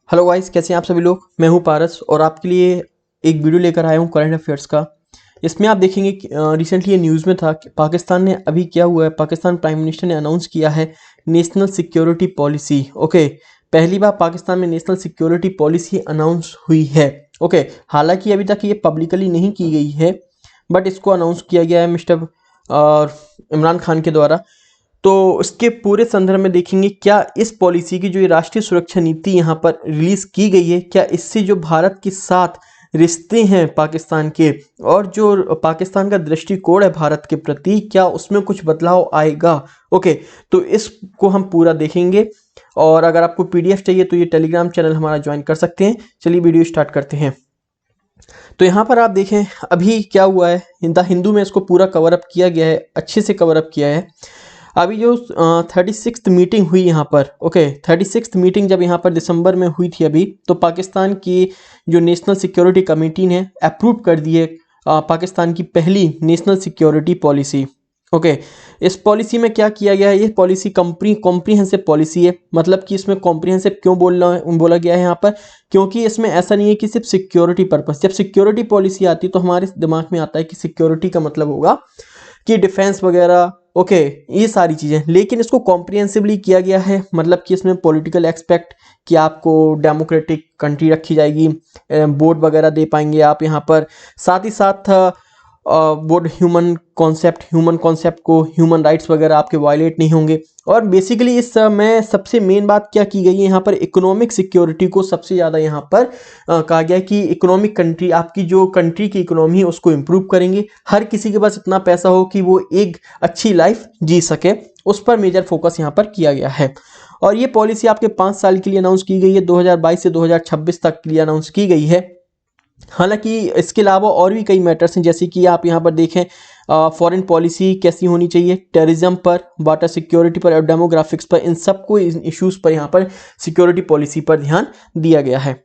Hello guys, कैसे हैं आप सभी लोग। मैं हूं पारस और आपके लिए एक वीडियो लेकर आया हूं करंट अफेयर्स का। इसमें आप देखेंगे कि रिसेंटली ये न्यूज़ में था कि पाकिस्तान ने अभी क्या हुआ है, पाकिस्तान प्राइम मिनिस्टर ने अनाउंस किया है नेशनल सिक्योरिटी पॉलिसी। ओके, पहली बार पाकिस्तान में नेशनल सिक्योरिटी पॉलिसी अनाउंस हुई है। ओके, हालांकि अभी तक ये पब्लिकली नहीं की गई है, बट इसको अनाउंस किया गया है मिस्टर इमरान खान के द्वारा। तो इसके पूरे संदर्भ में देखेंगे क्या इस पॉलिसी की जो ये राष्ट्रीय सुरक्षा नीति यहाँ पर रिलीज की गई है, क्या इससे जो भारत के साथ रिश्ते हैं पाकिस्तान के और जो पाकिस्तान का दृष्टिकोण है भारत के प्रति, क्या उसमें कुछ बदलाव आएगा। ओके, तो इसको हम पूरा देखेंगे और अगर आपको पीडीएफ चाहिए तो ये टेलीग्राम चैनल हमारा ज्वाइन कर सकते हैं। चलिए वीडियो स्टार्ट करते हैं। तो यहाँ पर आप देखें अभी क्या हुआ है, द हिंदू में इसको पूरा कवर अप किया गया है, अच्छे से कवर अप किया है। अभी जो 36th मीटिंग हुई यहाँ पर, ओके 36th मीटिंग जब यहाँ पर दिसंबर में हुई थी अभी, तो पाकिस्तान की जो नेशनल सिक्योरिटी कमेटी ने अप्रूव कर दी है पाकिस्तान की पहली नेशनल सिक्योरिटी पॉलिसी। ओके, इस पॉलिसी में क्या किया गया है, ये पॉलिसी कॉम्प्रीहेंसिव पॉलिसी है। मतलब कि इसमें कॉम्प्रीहेंसिव क्यों बोला गया है यहाँ पर, क्योंकि इसमें ऐसा नहीं है कि सिर्फ सिक्योरिटी पर्पस। जब सिक्योरिटी पॉलिसी आती है तो हमारे दिमाग में आता है कि सिक्योरिटी का मतलब होगा कि डिफेंस वगैरह, ओके ये सारी चीज़ें, लेकिन इसको कॉम्प्रिहेंसिवली किया गया है। मतलब कि इसमें पॉलिटिकल एक्सपेक्ट कि आपको डेमोक्रेटिक कंट्री रखी जाएगी, वोट वगैरह दे पाएंगे आप यहाँ पर, साथ ही साथ वोट ह्यूमन कॉन्सेप्ट को, ह्यूमन राइट्स वगैरह आपके वायलेट नहीं होंगे। और बेसिकली इस में सबसे मेन बात क्या की गई है यहाँ पर, इकोनॉमिक सिक्योरिटी को सबसे ज़्यादा यहाँ पर कहा गया है कि इकोनॉमिक कंट्री, आपकी जो कंट्री की इकोनॉमी है उसको इम्प्रूव करेंगे, हर किसी के पास इतना पैसा हो कि वो एक अच्छी लाइफ जी सके, उस पर मेजर फोकस यहाँ पर किया गया है। और ये पॉलिसी आपके 5 साल के लिए अनाउंस की गई है, 2022 से 2026 तक के लिए अनाउंस की गई है। हालांकि इसके अलावा और भी कई मैटर्स हैं, जैसे कि आप यहाँ पर देखें फॉरेन पॉलिसी कैसी होनी चाहिए, टेररिज्म पर, वाटर सिक्योरिटी पर और डेमोग्राफिक्स पर, इन सबको इश्यूज पर यहाँ पर सिक्योरिटी पॉलिसी पर ध्यान दिया गया है।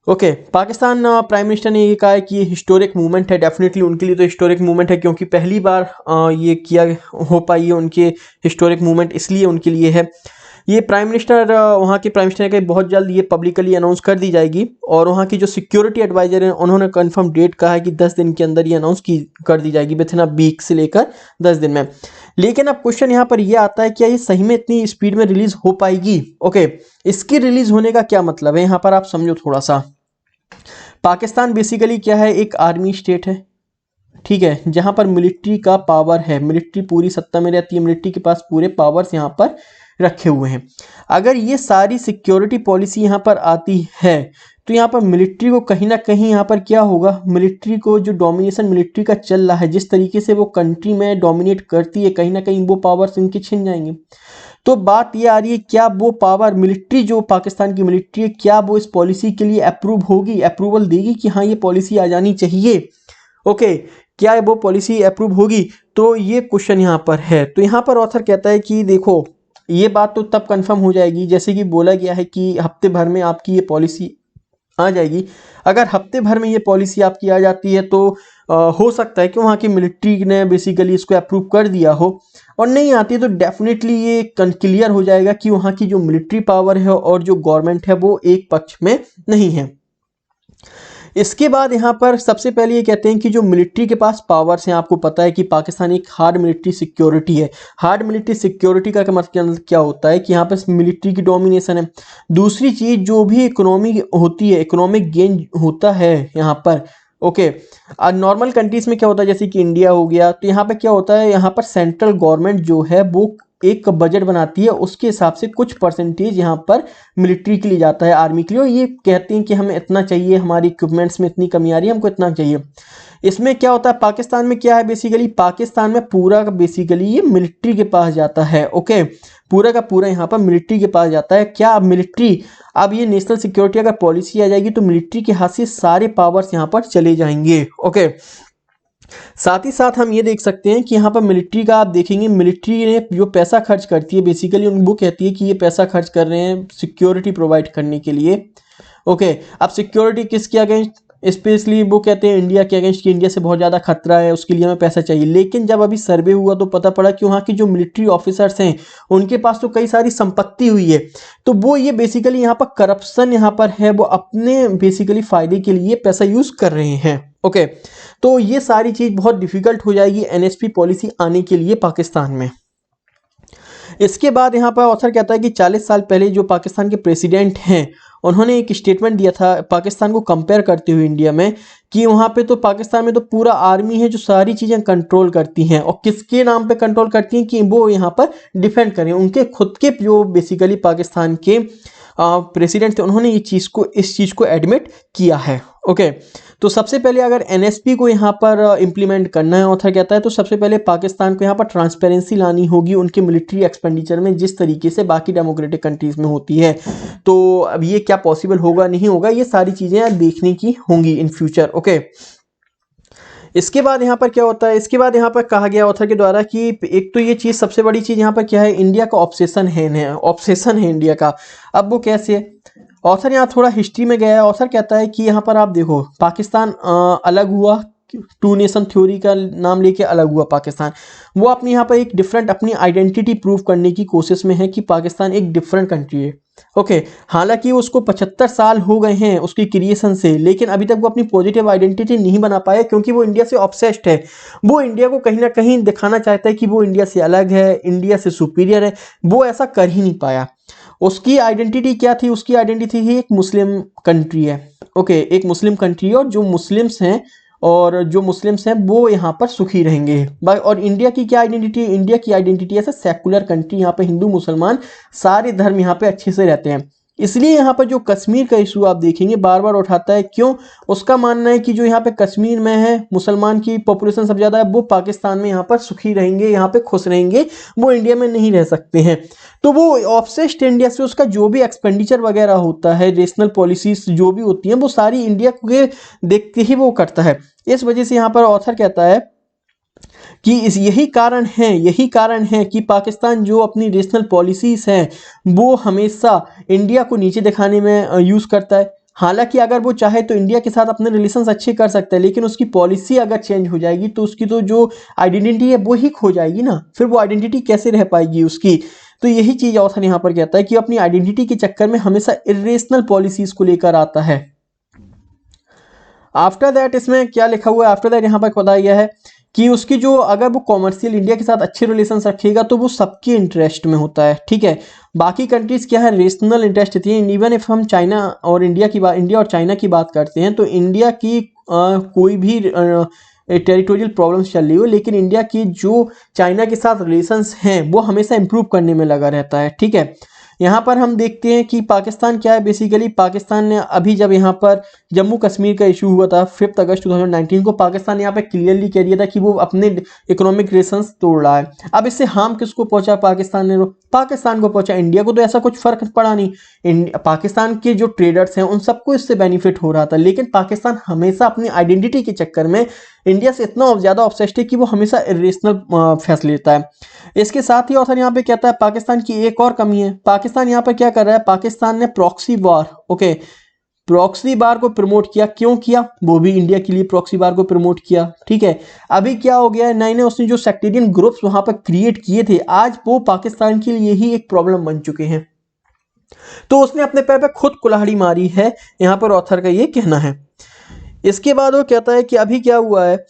ओके, पाकिस्तान प्राइम मिनिस्टर ने ये कहा है कि ये हिस्टोरिक मूवमेंट है। डेफिनेटली उनके लिए तो हिस्टोरिक मूवमेंट है, क्योंकि पहली बार ये किया हो पाई है उनके हिस्टोरिक मूवमेंट, इसलिए उनके लिए है। ये प्राइम मिनिस्टर, वहाँ के प्राइम मिनिस्टर ने कहा बहुत जल्द ये पब्लिकली अनाउंस कर दी जाएगी। और वहाँ की जो सिक्योरिटी एडवाइजर हैं उन्होंने कंफर्म डेट कहा है कि 10 दिन के अंदर ये अनाउंस कर दी जाएगी, विथिन अ वीक से लेकर 10 दिन में। लेकिन अब क्वेश्चन यहाँ पर ये आता है, क्या ये सही में इतनी स्पीड में रिलीज हो पाएगी। ओके, इसकी रिलीज होने का क्या मतलब है, यहाँ पर आप समझो थोड़ा सा। पाकिस्तान बेसिकली क्या है, एक आर्मी स्टेट है, ठीक है, जहां पर मिलिट्री का पावर है, मिलिट्री पूरी सत्ता में रहती है, मिलिट्री के पास पूरे पावर्स यहां पर रखे हुए हैं। अगर ये सारी सिक्योरिटी पॉलिसी यहां पर आती है तो यहाँ पर मिलिट्री को कहीं ना कहीं यहाँ पर क्या होगा, मिलिट्री को जो डोमिनेशन मिलिट्री का चल रहा है, जिस तरीके से वो कंट्री में डोमिनेट करती है, कहीं ना कहीं वो पावर्स इनके छिन जाएंगे। तो बात ये आ रही है, क्या वो पावर मिलिट्री, जो पाकिस्तान की मिलिट्री है, क्या वो इस पॉलिसी के लिए अप्रूव होगी, अप्रूवल देगी कि हाँ ये पॉलिसी आ जानी चाहिए। ओके, क्या वो पॉलिसी अप्रूव होगी, तो ये क्वेश्चन यहाँ पर है। तो यहाँ पर ऑथर कहता है कि देखो ये बात तो तब कंफर्म हो जाएगी, जैसे कि बोला गया है कि हफ्ते भर में आपकी ये पॉलिसी आ जाएगी। अगर हफ्ते भर में ये पॉलिसी आपकी आ जाती है तो हो सकता है कि वहाँ की मिलिट्री ने बेसिकली इसको अप्रूव कर दिया हो, और नहीं आती है तो डेफिनेटली ये क्लियर हो जाएगा कि वहाँ की जो मिलिट्री पावर है और जो गवर्नमेंट है वो एक पक्ष में नहीं है। इसके बाद यहाँ पर सबसे पहले ये कहते हैं कि जो मिलिट्री के पास पावर्स हैं, आपको पता है कि पाकिस्तान एक हार्ड मिलिट्री सिक्योरिटी है। हार्ड मिलिट्री सिक्योरिटी का मतलब क्या होता है कि यहाँ पर मिलिट्री की डोमिनेशन है। दूसरी चीज, जो भी इकोनॉमी होती है, इकोनॉमिक गेन होता है यहाँ पर। ओके, नॉर्मल कंट्रीज में क्या होता है, जैसे कि इंडिया हो गया, तो यहाँ पर क्या होता है, यहाँ पर सेंट्रल गवर्नमेंट जो है वो एक बजट बनाती है, उसके हिसाब से कुछ परसेंटेज यहाँ पर मिलिट्री के लिए जाता है, आर्मी के लिए, और ये कहते हैं कि हमें इतना चाहिए, हमारी इक्विपमेंट्स में इतनी कमी आ रही है, हमको इतना चाहिए। इसमें क्या होता है, पाकिस्तान में क्या है, बेसिकली पाकिस्तान में पूरा का बेसिकली ये मिलिट्री के पास जाता है। ओके, पूरा का पूरा यहाँ पर मिलिट्री के पास जाता है। क्या मिलिट्री, अब ये नेशनल सिक्योरिटी अगर पॉलिसी आ जाएगी तो मिलिट्री के हाथ से सारे पावर्स यहाँ पर चले जाएंगे। ओके, साथ ही साथ हम ये देख सकते हैं कि यहाँ पर मिलिट्री का आप देखेंगे, मिलिट्री ने जो पैसा खर्च करती है बेसिकली वो कहती है कि ये पैसा खर्च कर रहे हैं सिक्योरिटी प्रोवाइड करने के लिए। ओके, अब सिक्योरिटी किसके अगेंस्ट, स्पेशली वो कहते हैं इंडिया के अगेंस्ट कि इंडिया से बहुत ज़्यादा खतरा है, उसके लिए हमें पैसा चाहिए। लेकिन जब अभी सर्वे हुआ तो पता पड़ा कि वहाँ की जो मिलिट्री ऑफिसर्स हैं उनके पास तो कई सारी संपत्ति हुई है, तो वो ये बेसिकली यहाँ पर करप्शन यहाँ पर है, वो अपने बेसिकली फ़ायदे के लिए पैसा यूज़ कर रहे हैं। ओके, तो ये सारी चीज़ बहुत डिफ़िकल्ट हो जाएगी एनएसपी पॉलिसी आने के लिए पाकिस्तान में। इसके बाद यहाँ पर ऑथर कहता है कि 40 साल पहले जो पाकिस्तान के प्रेसिडेंट हैं उन्होंने एक स्टेटमेंट दिया था पाकिस्तान को कंपेयर करते हुए इंडिया में, कि वहाँ पे तो पाकिस्तान में तो पूरा आर्मी है जो सारी चीज़ें कंट्रोल करती हैं, और किसके नाम पे कंट्रोल करती हैं कि वो यहाँ पर डिफेंड करें। उनके खुद के जो बेसिकली पाकिस्तान के प्रेसिडेंट थे उन्होंने इस चीज़ को एडमिट किया है। ओके, तो सबसे पहले अगर एनएसपी को यहाँ पर इम्प्लीमेंट करना है, ऑथर कहता है, तो सबसे पहले पाकिस्तान को यहाँ पर ट्रांसपेरेंसी लानी होगी उनके मिलिट्री एक्सपेंडिचर में, जिस तरीके से बाकी डेमोक्रेटिक कंट्रीज़ में होती है। तो अब ये क्या पॉसिबल होगा नहीं होगा, ये सारी चीज़ें देखने की होंगी इन फ्यूचर। ओके, इसके बाद यहाँ पर क्या होता है, इसके बाद यहाँ पर कहा गया ऑथर के द्वारा कि एक तो ये चीज़ सबसे बड़ी चीज़ यहाँ पर क्या है, इंडिया का ऑब्सेशन है इंडिया का। अब वो कैसे है, ऑथर यहाँ थोड़ा हिस्ट्री में गया है। ऑथर कहता है कि यहाँ पर आप देखो पाकिस्तान अलग हुआ, टू नेशन थ्योरी का नाम लेके अलग हुआ पाकिस्तान, वो अपनी यहाँ पर एक डिफरेंट अपनी आइडेंटिटी प्रूव करने की कोशिश में है कि पाकिस्तान एक डिफरेंट कंट्री है। ओके, हालांकि उसको 75 साल हो गए हैं उसकी क्रिएशन से, लेकिन अभी तक वो अपनी पॉजिटिव आइडेंटिटी नहीं बना पाया, क्योंकि वो इंडिया से ऑब्सेस्ड है। वो इंडिया को कहीं ना कहीं दिखाना चाहता है कि वो इंडिया से अलग है, इंडिया से सुपीरियर है, वो ऐसा कर ही नहीं पाया। उसकी आइडेंटिटी क्या थी, उसकी आइडेंटिटी थी एक मुस्लिम कंट्री है। ओके, एक मुस्लिम कंट्री, और जो मुस्लिम्स हैं वो यहाँ पर सुखी रहेंगे। और इंडिया की क्या आइडेंटिटी, इंडिया की आइडेंटिटी ऐसा सेकुलर कंट्री, यहाँ पे हिंदू मुसलमान सारे धर्म यहाँ पे अच्छे से रहते हैं। इसलिए यहाँ पर जो कश्मीर का इशू आप देखेंगे बार बार उठाता है, क्यों, उसका मानना है कि जो यहाँ पे कश्मीर में है मुसलमान की पॉपुलेशन सबसे ज़्यादा है, वो पाकिस्तान में यहाँ पर सुखी रहेंगे, यहाँ पे खुश रहेंगे, वो इंडिया में नहीं रह सकते हैं। तो वो ऑब्सेस्ड इंडिया से, उसका जो भी एक्सपेंडिचर वगैरह होता है, रेशनल पॉलिसीज जो भी होती हैं, वो सारी इंडिया के देख के ही वो करता है। इस वजह से यहाँ पर ऑथर कहता है कि यही कारण है कि पाकिस्तान जो अपनी रीजनल पॉलिसीज हैं वो हमेशा इंडिया को नीचे दिखाने में यूज़ करता है। हालांकि अगर वो चाहे तो इंडिया के साथ अपने रिलेशंस अच्छे कर सकता है, लेकिन उसकी पॉलिसी अगर चेंज हो जाएगी तो उसकी तो जो आइडेंटिटी है वो ही खो जाएगी ना, फिर वो आइडेंटिटी कैसे रह पाएगी उसकी। तो यही चीज़ ऑथर यहाँ पर कहता है कि अपनी आइडेंटिटी के चक्कर में हमेशा इरेशनल पॉलिसीज को लेकर आता है। आफ्टर दैट इसमें क्या लिखा हुआ है, आफ्टर दैट यहाँ पर बताया गया है कि उसकी जो अगर वो कॉमर्शियल इंडिया के साथ अच्छे रिलेशंस रखेगा तो वो सबके इंटरेस्ट में होता है। ठीक है, बाकी कंट्रीज क्या है, रीजनल इंटरेस्ट होती है। इवन इफ हम चाइना और इंडिया और चाइना की बात करते हैं तो इंडिया की कोई भी टेरिटोरियल प्रॉब्लम्स चल रही हो, लेकिन इंडिया की जो चाइना के साथ रिलेशंस हैं वो हमेशा इंप्रूव करने में लगा रहता है। ठीक है, यहाँ पर हम देखते हैं कि पाकिस्तान क्या है, बेसिकली पाकिस्तान ने अभी जब यहाँ पर जम्मू कश्मीर का इशू हुआ था 5 अगस्त 2019 को, पाकिस्तान ने यहाँ पे क्लियरली कह दिया था कि वो अपने इकोनॉमिक रिलेशंस तोड़ रहा है। अब इससे हार्म किसको पहुंचा, पाकिस्तान को पहुंचा, इंडिया को तो ऐसा कुछ फर्क पड़ा नहीं। पाकिस्तान के जो ट्रेडर्स हैं उन सबको इससे बेनिफिट हो रहा था, लेकिन पाकिस्तान हमेशा अपनी आइडेंटिटी के चक्कर में इंडिया से इतना ज़्यादा ऑब्सेस्ड है कि वो हमेशा इरेशनल फैसले लेता है। इसके साथ ही ऑथर यहाँ पे कहता है पाकिस्तान की एक और कमी है। पाकिस्तान यहाँ पर क्या कर रहा है, पाकिस्तान ने प्रॉक्सी वार को प्रमोट किया। क्यों किया, वो भी इंडिया के लिए प्रॉक्सी वार को प्रमोट किया। ठीक है, अभी क्या हो गया है, नए उसने जो सेक्टेरियन ग्रुप्स वहां पर क्रिएट किए थे, आज वो पाकिस्तान के लिए ही एक प्रॉब्लम बन चुके हैं। तो उसने अपने पैर पे खुद कुल्हाड़ी मारी है, यहाँ पर ऑथर का ये कहना है। इसके बाद वो कहता है कि अभी क्या हुआ है,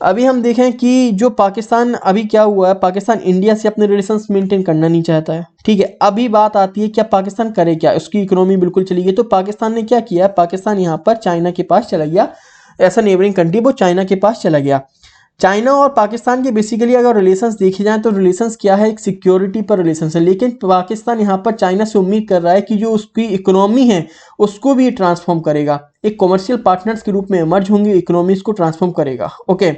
अभी हम देखें कि जो पाकिस्तान अभी क्या हुआ है, पाकिस्तान इंडिया से अपने रिलेशंस मेंटेन करना नहीं चाहता है। ठीक है, अभी बात आती है क्या पाकिस्तान करे क्या, उसकी इकोनॉमी बिल्कुल चली गई। तो पाकिस्तान ने क्या किया, पाकिस्तान यहाँ पर चाइना के पास चला गया, ऐसा नेबरिंग कंट्री वो चाइना के पास चला गया। चाइना और पाकिस्तान के बेसिकली अगर रिलेशंस देखे जाएं तो रिलेशंस क्या है, एक सिक्योरिटी पर रिलेशंस है। लेकिन पाकिस्तान यहाँ पर चाइना से उम्मीद कर रहा है कि जो उसकी इकोनॉमी है उसको भी ट्रांसफॉर्म करेगा, एक कॉमर्शियल पार्टनर्स के रूप में इमर्ज होंगे, इकोनॉमीज को ट्रांसफॉर्म करेगा। ओके,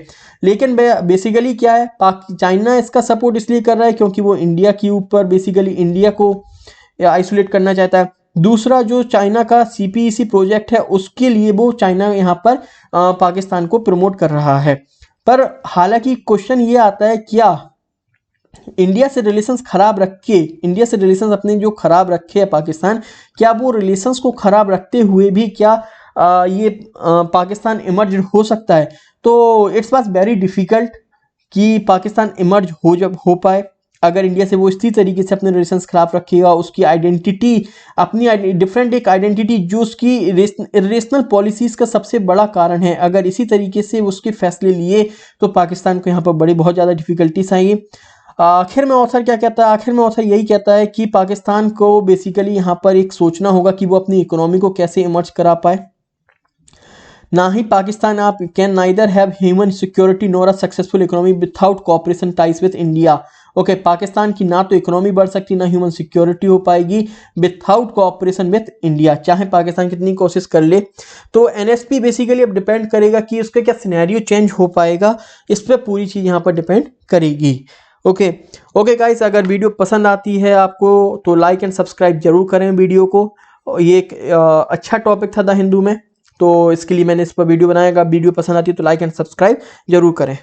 लेकिन बेसिकली क्या है, चाइना इसका सपोर्ट इसलिए कर रहा है क्योंकि वो इंडिया के ऊपर बेसिकली इंडिया को आइसोलेट करना चाहता है। दूसरा जो चाइना का CPEC प्रोजेक्ट है उसके लिए वो चाइना यहाँ पर पाकिस्तान को प्रमोट कर रहा है। पर हालांकि क्वेश्चन ये आता है, क्या इंडिया से रिलेशंस अपने जो खराब रखे है पाकिस्तान, क्या वो रिलेशंस को खराब रखते हुए भी क्या ये पाकिस्तान इमर्ज हो सकता है, तो इट्स वाज वेरी डिफिकल्ट कि पाकिस्तान इमर्ज जब हो पाए, अगर इंडिया से वो इसी तरीके से अपने रिलेशंस खराब रखेगा, उसकी आइडेंटिटी अपनी डिफरेंट एक आइडेंटिटी जो उसकी इरेशनल पॉलिसीज़ का सबसे बड़ा कारण है, अगर इसी तरीके से उसके फैसले लिए तो पाकिस्तान को यहाँ पर बहुत ज़्यादा डिफिकल्टीज आएंगी। आखिर में ऑथर क्या कहता है? आखिर में ऑथर यही कहता है कि पाकिस्तान को बेसिकली यहाँ पर एक सोचना होगा कि वो अपनी इकोनॉमी को कैसे इमर्ज करा पाए। ना ही पाकिस्तान आप can neither have human security nor a successful economy without cooperation ties with India. Okay, Pakistan की ना तो इकोनॉमी बढ़ सकती, ना ह्यूमन सिक्योरिटी हो पाएगी विदाउट कोऑपरेशन विद इंडिया, चाहे पाकिस्तान कितनी कोशिश कर ले। तो एनएसपी बेसिकली अब डिपेंड करेगा कि उसका क्या सिनेरियो चेंज हो पाएगा, इस पर पूरी चीज़ यहाँ पर डिपेंड करेगी। ओके ओके गाइस, अगर वीडियो पसंद आती है आपको तो लाइक एंड सब्सक्राइब जरूर करें वीडियो को। ये एक अच्छा टॉपिक था द हिंदू में, तो इसके लिए मैंने इस पर वीडियो बनाया। अगर वीडियो पसंद आती है तो लाइक एंड सब्सक्राइब जरूर करें।